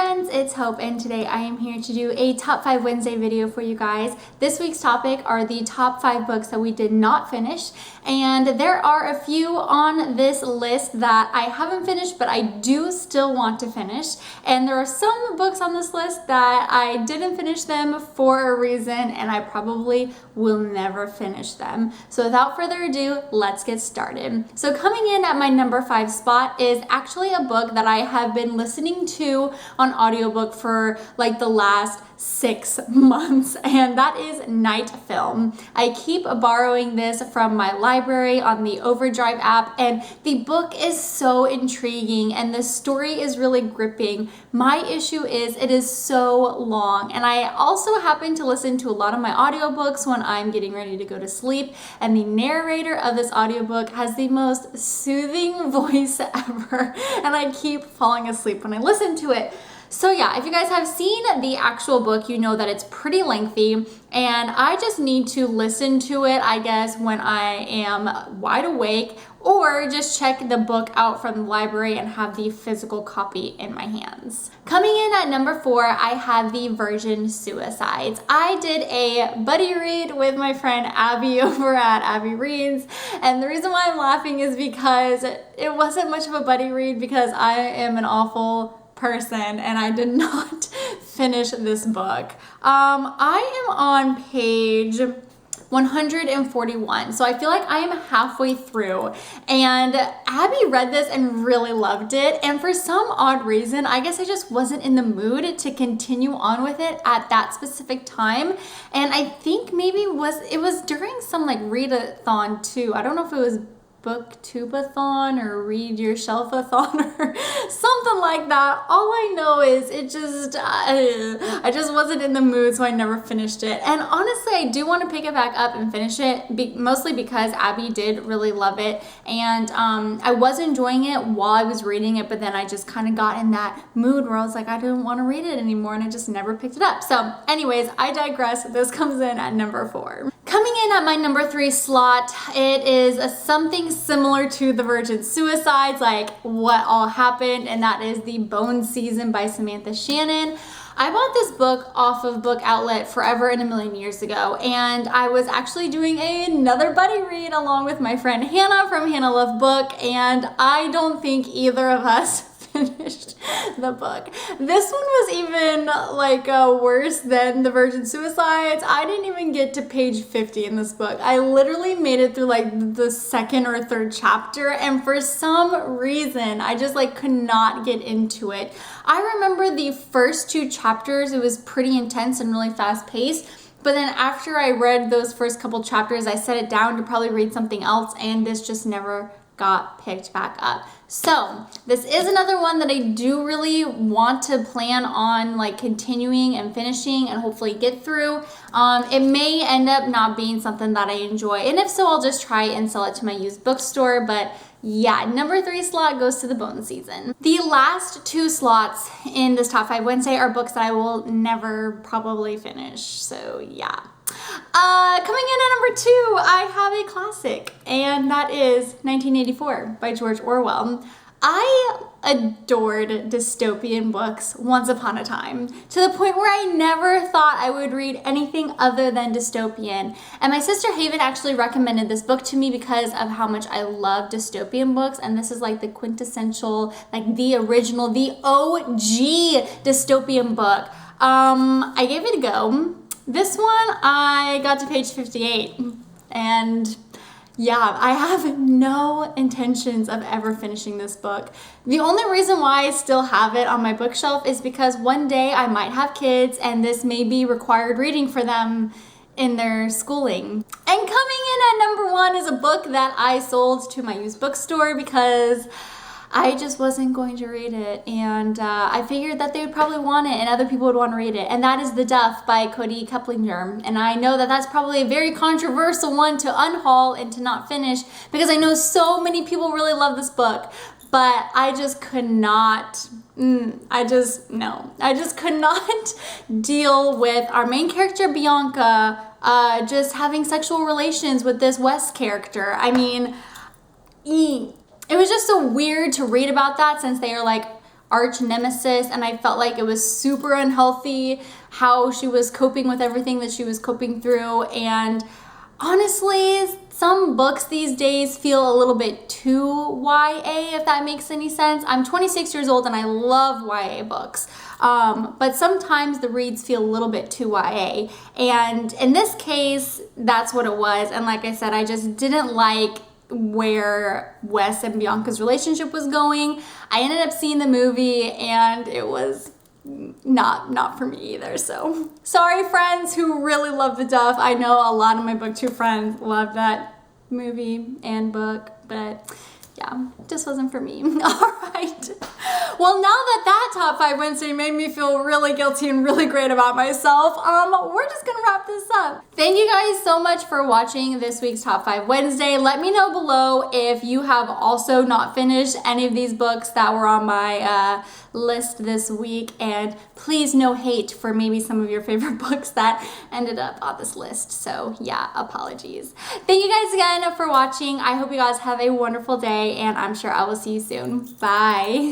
friends, it's Hope, and today I am here to do a Top 5 Wednesday video for you guys. This week's topic are the top 5 books that we did not finish, and there are a few on this list that I haven't finished, but I do still want to finish, and there are some books on this list that I didn't finish them for a reason, and I probably will never finish them. So without further ado, let's get started. So coming in at my number 5 spot is actually a book that I have been listening to on audiobook for like the last 6 months, and that is Night Film. I keep borrowing this from my library on the Overdrive app, and the book is so intriguing and the story is really gripping. My issue is it is so long, and I also happen to listen to a lot of my audiobooks when I'm getting ready to go to sleep, and the narrator of this audiobook has the most soothing voice ever, and I keep falling asleep when I listen to it. So yeah, if you guys have seen the actual book, you know that it's pretty lengthy, and I just need to listen to it, I guess, when I am wide awake, or just check the book out from the library and have the physical copy in my hands. Coming in at number 4, I have the Virgin Suicides. I did a buddy read with my friend Abby over at Abby Reads, and the reason why I'm laughing is because it wasn't much of a buddy read because I am an awful person and I did not finish this book. I am on page 141, so I feel like I am halfway through, and Abby read this and really loved it, and for some odd reason, I guess I just wasn't in the mood to continue on with it at that specific time, and I think maybe it was during some like read-a-thon too. I don't know if it was book-tube-a-thon or read your shelf-a-thon or something like that. All I know is I just wasn't in the mood, so I never finished it. And honestly, I do want to pick it back up and finish it, mostly because Abby did really love it, and I was enjoying it while I was reading it, but then I just kind of got in that mood where I was like, I didn't want to read it anymore, and I just never picked it up. So anyways, I digress. This comes in at number 4. Coming in at my number 3 slot, it is something similar to the Virgin Suicides, like what all happened, and that is The Bone Season by Samantha Shannon. I bought this book off of Book Outlet forever and a million years ago, and I was actually doing another buddy read along with my friend Hannah from Hannah Love Book, and I don't think either of us finished the book. This one was even like worse than the Virgin Suicides. I didn't even get to page 50 in this book. I literally made it through like the second or third chapter, and for some reason I just like could not get into it. I remember the first 2 chapters, it was pretty intense and really fast paced. But then after I read those first couple chapters, I set it down to probably read something else, and this just never got picked back up. So this is another one that I do really want to plan on like continuing and finishing and hopefully get through. It may end up not being something that I enjoy, and if so, I'll just try and sell it to my used bookstore. But yeah, number 3 slot goes to The Bone Season. The last 2 slots in this Top 5 Wednesday are books that I will never probably finish. So yeah. Coming in at number 2, I have a classic, and that is 1984 by George Orwell. I adored dystopian books once upon a time, to the point where I never thought I would read anything other than dystopian. And my sister Haven actually recommended this book to me because of how much I love dystopian books, and this is like the quintessential, like the original, the OG dystopian book. I gave it a go. This one, I got to page 58, and yeah, I have no intentions of ever finishing this book. The only reason why I still have it on my bookshelf is because one day I might have kids, and this may be required reading for them in their schooling. And coming in at number 1 is a book that I sold to my used bookstore because I just wasn't going to read it, and I figured that they would probably want it and other people would want to read it, and that is The Duff by Cody Keplinger. And I know that that's probably a very controversial one to unhaul and to not finish, because I know so many people really love this book, but I just could not I just could not deal with our main character Bianca just having sexual relations with this West character. I mean, it was just so weird to read about that, since they are like arch nemesis, and I felt like it was super unhealthy how she was coping with everything that she was coping through. And honestly, some books these days feel a little bit too YA, if that makes any sense. I'm 26 years old and I love YA books, but sometimes the reads feel a little bit too YA. And in this case, that's what it was. And like I said, I just didn't like where Wes and Bianca's relationship was going. I ended up seeing the movie and it was not for me either. So sorry, friends who really love the Duff. I know a lot of my booktube friends love that movie and book, but yeah, just wasn't for me. All right. Well, now that Top 5 Wednesday made me feel really guilty and really great about myself, we're just gonna wrap this up. Thank you guys so much for watching this week's Top 5 Wednesday. Let me know below if you have also not finished any of these books that were on my list this week, and please no hate for maybe some of your favorite books that ended up on this list. So yeah, apologies. Thank you guys again for watching. I hope you guys have a wonderful day, and I'm sure I will see you soon. Bye.